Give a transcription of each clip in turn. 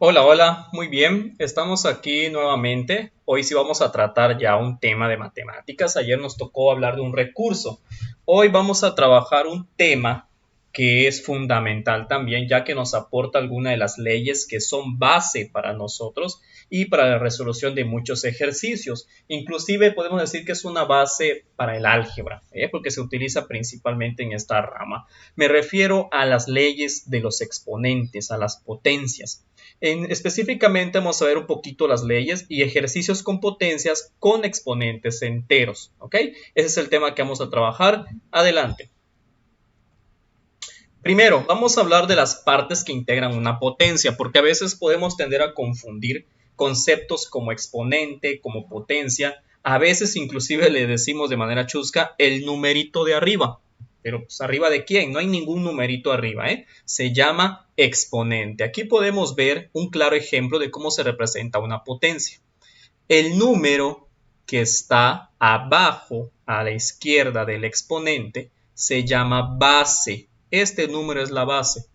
Hola, hola, muy bien, estamos aquí nuevamente. Hoy sí vamos a tratar ya un tema de matemáticas. Ayer nos tocó hablar de un recurso. Hoy vamos a trabajar un tema que es fundamental también, ya que nos aporta alguna de las leyes que son base para nosotros y para la resolución de muchos ejercicios. Inclusive podemos decir que es una base para el álgebra, porque se utiliza principalmente en esta rama. Me refiero a las leyes de los exponentes, a las potencias. Específicamente vamos a ver un poquito las leyes y ejercicios con potencias con exponentes enteros, ¿ok? Ese es el tema que vamos a trabajar. Adelante. Primero, vamos a hablar de las partes que integran una potencia, porque a veces podemos tender a confundir conceptos como exponente, como potencia. A veces inclusive le decimos de manera chusca el numerito de arriba. Pero pues, ¿arriba de quién? No hay ningún numerito arriba, ¿eh? Se llama exponente. Aquí podemos ver un claro ejemplo de cómo se representa una potencia. El número que está abajo a la izquierda del exponente se llama base. Este número es la base.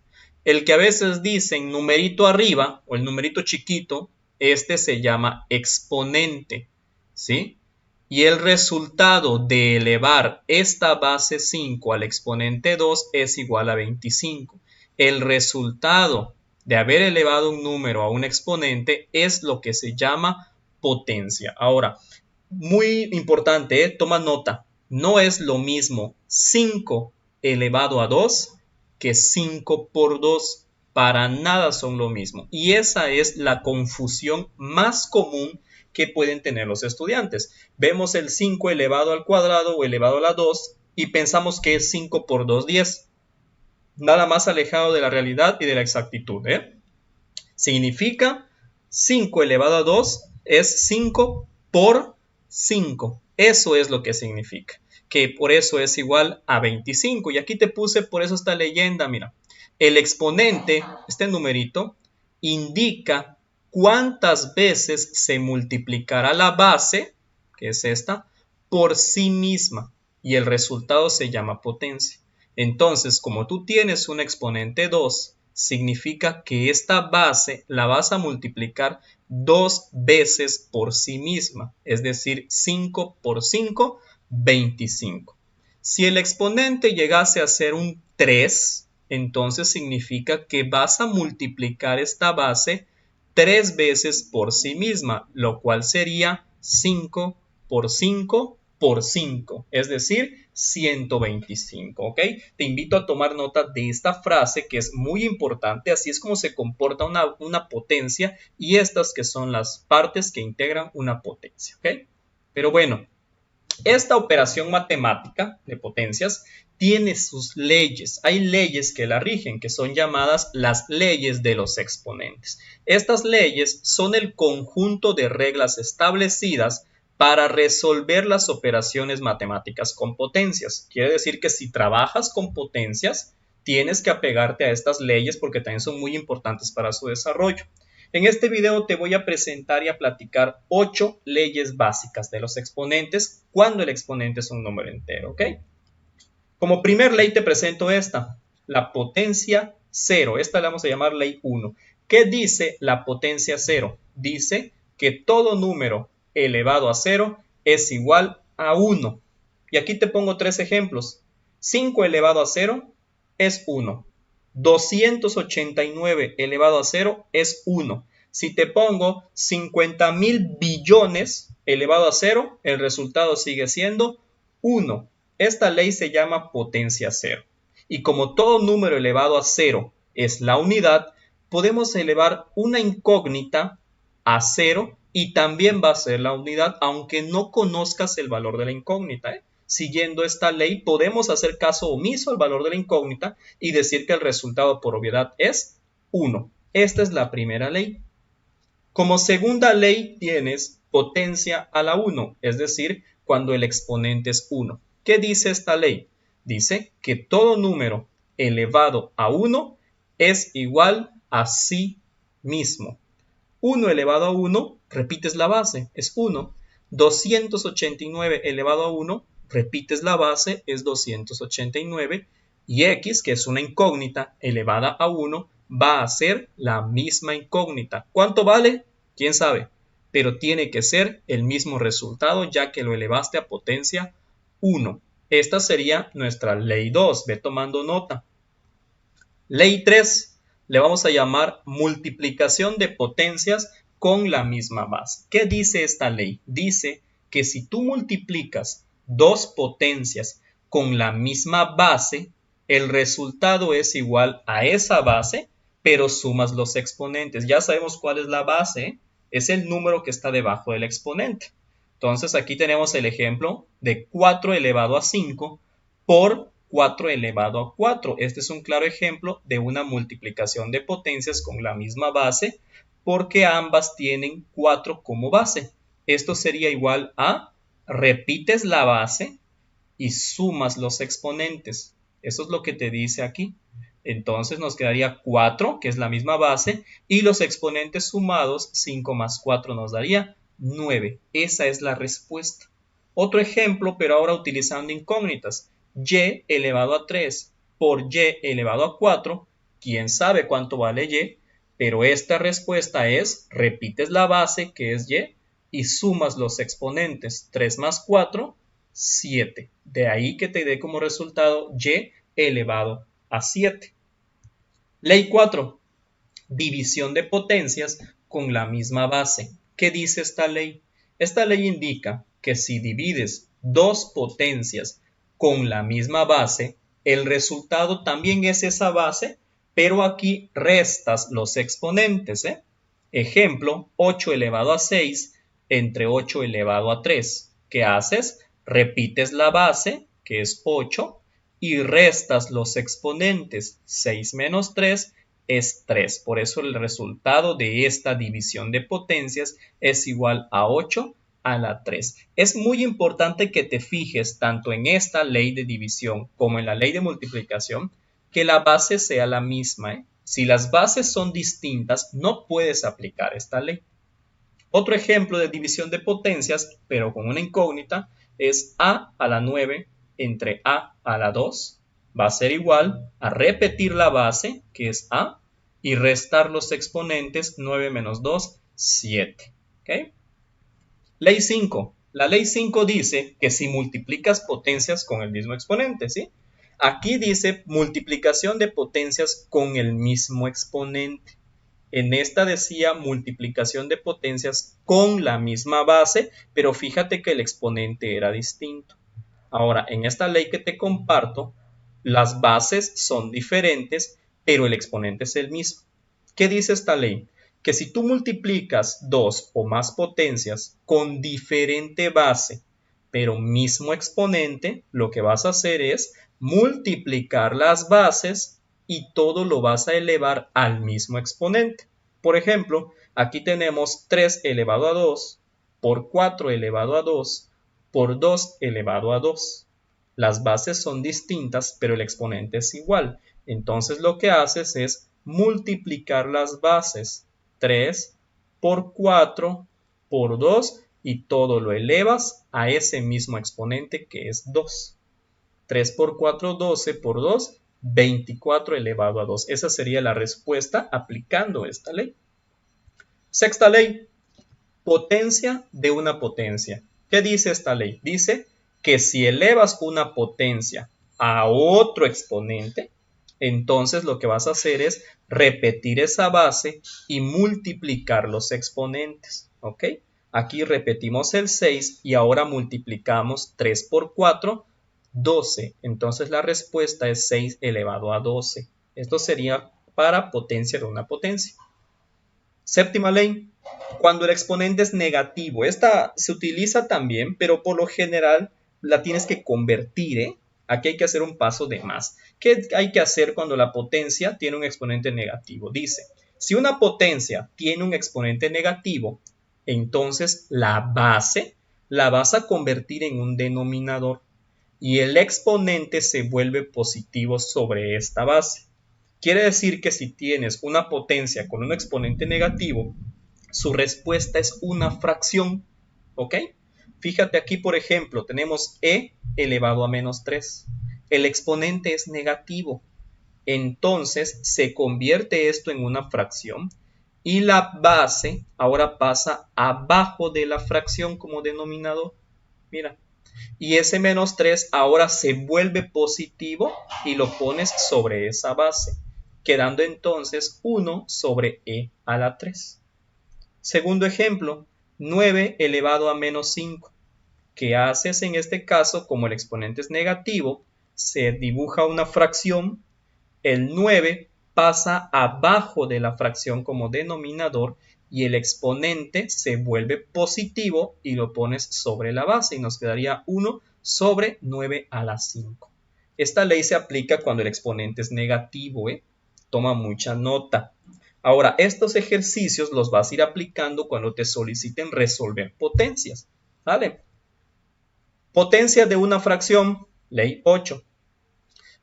El que a veces dicen numerito arriba o el numerito chiquito, este se llama exponente, ¿sí? Y el resultado de elevar esta base 5 al exponente 2 es igual a 25. El resultado de haber elevado un número a un exponente es lo que se llama potencia. Ahora, muy importante, toma nota, no es lo mismo 5 elevado a 2 que 5 por 2. Para nada son lo mismo. Y esa es la confusión más común que pueden tener los estudiantes. Vemos el 5 elevado al cuadrado o elevado a la 2 y pensamos que es 5 por 2, 10. Nada más alejado de la realidad y de la exactitud, Significa 5 elevado a 2 es 5 por 5. Eso es lo que significa. Que por eso es igual a 25. Y aquí te puse por eso esta leyenda, mira. El exponente, este numerito, indica cuántas veces se multiplicará la base, que es esta, por sí misma. Y el resultado se llama potencia. Entonces, como tú tienes un exponente 2, significa que esta base la vas a multiplicar 2 veces por sí misma, es decir, 5 por 5, 25. Si el exponente llegase a ser un 3, entonces significa que vas a multiplicar esta base 3 veces por sí misma, lo cual sería 5 por 5 por 5, es decir, 125, ¿ok? Te invito a tomar nota de esta frase que es muy importante, así es como se comporta una potencia y estas que son las partes que integran una potencia, ¿ok? Pero bueno, esta operación matemática de potencias tiene sus leyes. Hay leyes que la rigen, que son llamadas las leyes de los exponentes. Estas leyes son el conjunto de reglas establecidas para resolver las operaciones matemáticas con potencias. Quiere decir que si trabajas con potencias, tienes que apegarte a estas leyes porque también son muy importantes para su desarrollo. En este video te voy a presentar y a platicar 8 leyes básicas de los exponentes cuando el exponente es un número entero, ¿ok? Como primer ley te presento esta, la potencia cero. Esta la vamos a llamar ley 1. ¿Qué dice la potencia cero? Dice que todo número elevado a cero es igual a 1. Y aquí te pongo 3 ejemplos. 5 elevado a 0 es 1. 289 elevado a 0 es 1. Si te pongo 50.000 billones elevado a 0, el resultado sigue siendo 1. Esta ley se llama potencia cero. Y como todo número elevado a 0 es la unidad, podemos elevar una incógnita a 0 y también va a ser la unidad, aunque no conozcas el valor de la incógnita, Siguiendo esta ley, podemos hacer caso omiso al valor de la incógnita y decir que el resultado por obviedad es 1. Esta es la primera ley. Como segunda ley tienes potencia a la 1, es decir, cuando el exponente es 1. ¿Qué dice esta ley? Dice que todo número elevado a 1 es igual a sí mismo. 1 elevado a 1, repites la base, es 1. 289 elevado a 1, repites la base, es 289. Y x, que es una incógnita elevada a 1, va a ser la misma incógnita. ¿Cuánto vale? ¿Quién sabe? Pero tiene que ser el mismo resultado ya que lo elevaste a potencia 1. Esta sería nuestra ley 2. Ve tomando nota. Ley 3. Le vamos a llamar multiplicación de potencias con la misma base. ¿Qué dice esta ley? Dice que si tú multiplicas dos potencias con la misma base, el resultado es igual a esa base, pero sumas los exponentes. Ya sabemos cuál es la base, ¿eh? Es el número que está debajo del exponente. Entonces aquí tenemos el ejemplo de 4 elevado a 5 por 4 elevado a 4. Este es un claro ejemplo de una multiplicación de potencias con la misma base porque ambas tienen 4 como base. Esto sería igual a repites la base y sumas los exponentes. Eso es lo que te dice aquí. Entonces nos quedaría 4, que es la misma base, y los exponentes sumados, 5 más 4 nos daría 9. Esa es la respuesta. Otro ejemplo, pero ahora utilizando incógnitas. Y elevado a 3 por y elevado a 4. ¿Quién sabe cuánto vale y? Pero esta respuesta es, repites la base, que es y sumas los exponentes. 3 más 4, 7. De ahí que te dé como resultado y elevado a 7. Ley 4. División de potencias con la misma base. ¿Qué dice esta ley? Esta ley indica que si divides dos potencias con la misma base, el resultado también es esa base, pero aquí restas los exponentes. Ejemplo, 8 elevado a 6 entre 8 elevado a 3. ¿Qué haces? Repites la base, que es 8, y restas los exponentes. 6 menos 3 es 3. Por eso el resultado de esta división de potencias es igual a 8 a la 3. Es muy importante que te fijes tanto en esta ley de división como en la ley de multiplicación que la base sea la misma. Si las bases son distintas, no puedes aplicar esta ley. Otro ejemplo de división de potencias, pero con una incógnita, es a la 9 entre a la 2. Va a ser igual a repetir la base, que es a, y restar los exponentes. 9 menos 2, 7. ¿Okay? Ley 5. La ley 5 dice que si multiplicas potencias con el mismo exponente, ¿sí? Aquí dice multiplicación de potencias con el mismo exponente. En esta decía multiplicación de potencias con la misma base, pero fíjate que el exponente era distinto. Ahora, en esta ley que te comparto, las bases son diferentes, pero el exponente es el mismo. ¿Qué dice esta ley? Que si tú multiplicas dos o más potencias con diferente base, pero mismo exponente, lo que vas a hacer es multiplicar las bases y todo lo vas a elevar al mismo exponente. Por ejemplo, aquí tenemos 3 elevado a 2 por 4 elevado a 2 por 2 elevado a 2. Las bases son distintas, pero el exponente es igual. Entonces lo que haces es multiplicar las bases. 3 por 4 por 2 y todo lo elevas a ese mismo exponente que es 2. 3 por 4, 12 por 2, 24 elevado a 2. Esa sería la respuesta aplicando esta ley. Sexta ley, potencia de una potencia. ¿Qué dice esta ley? Dice que si elevas una potencia a otro exponente, entonces lo que vas a hacer es repetir esa base y multiplicar los exponentes. ¿Ok? Aquí repetimos el 6 y ahora multiplicamos 3 por 4, 12. Entonces la respuesta es 6 elevado a 12. Esto sería para potencia de una potencia. Séptima ley, cuando el exponente es negativo. Esta se utiliza también, pero por lo general la tienes que convertir. Aquí hay que hacer un paso de más. ¿Qué hay que hacer cuando la potencia tiene un exponente negativo? Dice, si una potencia tiene un exponente negativo, entonces la base la vas a convertir en un denominador y el exponente se vuelve positivo sobre esta base. Quiere decir que si tienes una potencia con un exponente negativo, su respuesta es una fracción. ¿Ok? Fíjate aquí, por ejemplo, tenemos e elevado a menos 3. El exponente es negativo. entonces se convierte esto en una fracción y la base ahora pasa abajo de la fracción como denominador. Mira. Y ese menos 3 ahora se vuelve positivo y lo pones sobre esa base, quedando entonces 1 sobre e a la 3. Segundo ejemplo, 9 elevado a menos 5. ¿Qué haces en este caso? Como el exponente es negativo, se dibuja una fracción, el 9 pasa abajo de la fracción como denominador y el exponente se vuelve positivo y lo pones sobre la base y nos quedaría 1 sobre 9 a la 5. Esta ley se aplica cuando el exponente es negativo, Toma mucha nota. Ahora, estos ejercicios los vas a ir aplicando cuando te soliciten resolver potencias, ¿vale? Potencia de una fracción, ley 8.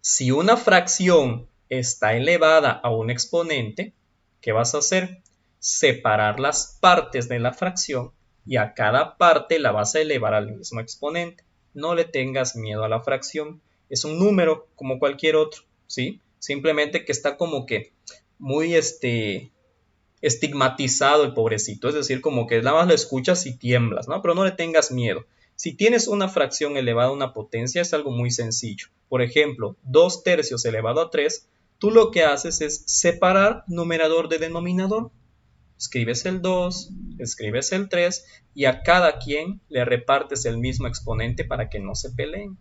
Si una fracción está elevada a un exponente, ¿qué vas a hacer? Separar las partes de la fracción y a cada parte la vas a elevar al mismo exponente. No le tengas miedo a la fracción. Es un número como cualquier otro, ¿sí? Simplemente que está como que muy estigmatizado el pobrecito. Es decir, como que nada más lo escuchas y tiemblas, ¿no? Pero no le tengas miedo. Si tienes una fracción elevada a una potencia, es algo muy sencillo. Por ejemplo, 2 tercios elevado a 3, tú lo que haces es separar numerador de denominador. Escribes el 2, escribes el 3 y a cada quien le repartes el mismo exponente para que no se peleen.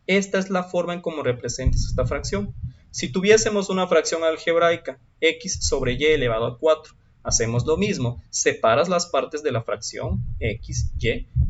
Esta es la forma en cómo representas esta fracción. Si tuviésemos una fracción algebraica, x sobre y elevado a 4, hacemos lo mismo, separas las partes de la fracción x,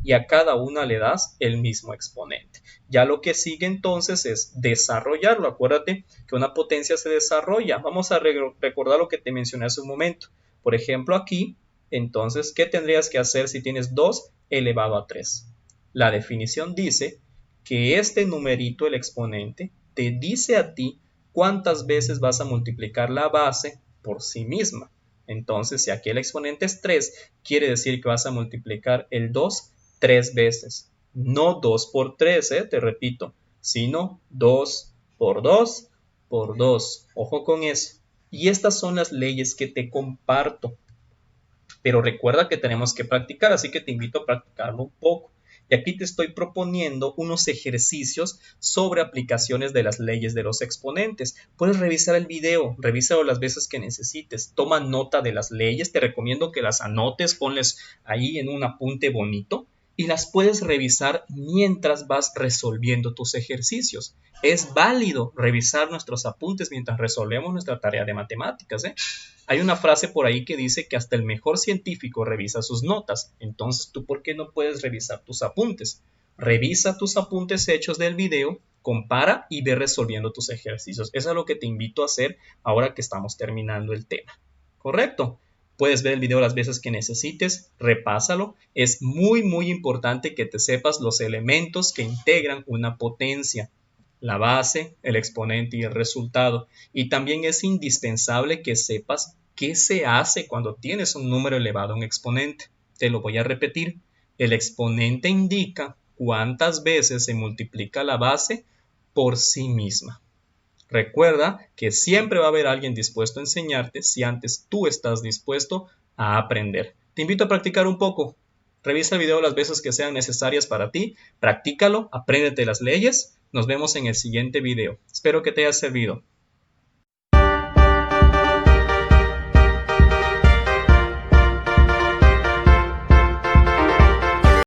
y a cada una le das el mismo exponente. Ya lo que sigue entonces es desarrollarlo. Acuérdate que una potencia se desarrolla. Vamos a recordar lo que te mencioné hace un momento. Por ejemplo, aquí, entonces, ¿qué tendrías que hacer si tienes 2 elevado a 3? La definición dice que este numerito, el exponente, te dice a ti cuántas veces vas a multiplicar la base por sí misma. Entonces, si aquí el exponente es 3, quiere decir que vas a multiplicar el 2 3 veces. No 2 por 3, te repito, sino 2 por 2 por 2. Ojo con eso. Y estas son las leyes que te comparto. Pero recuerda que tenemos que practicar, así que te invito a practicarlo un poco. Y aquí te estoy proponiendo unos ejercicios sobre aplicaciones de las leyes de los exponentes. Puedes revisar el video, revísalo las veces que necesites. Toma nota de las leyes, te recomiendo que las anotes, ponles ahí en un apunte bonito y las puedes revisar mientras vas resolviendo tus ejercicios. Es válido revisar nuestros apuntes mientras resolvemos nuestra tarea de matemáticas, Hay una frase por ahí que dice que hasta el mejor científico revisa sus notas. Entonces, ¿tú por qué no puedes revisar tus apuntes? Revisa tus apuntes hechos del video, compara y ve resolviendo tus ejercicios. Eso es lo que te invito a hacer ahora que estamos terminando el tema. ¿Correcto? Puedes ver el video las veces que necesites, repásalo. Es muy, muy importante que te sepas los elementos que integran una potencia. La base, el exponente y el resultado. Y también es indispensable que sepas qué se hace cuando tienes un número elevado a un exponente. Te lo voy a repetir. El exponente indica cuántas veces se multiplica la base por sí misma. Recuerda que siempre va a haber alguien dispuesto a enseñarte si antes tú estás dispuesto a aprender. Te invito a practicar un poco. Revisa el video las veces que sean necesarias para ti. Practícalo, apréndete las leyes. Nos vemos en el siguiente video. Espero que te haya servido.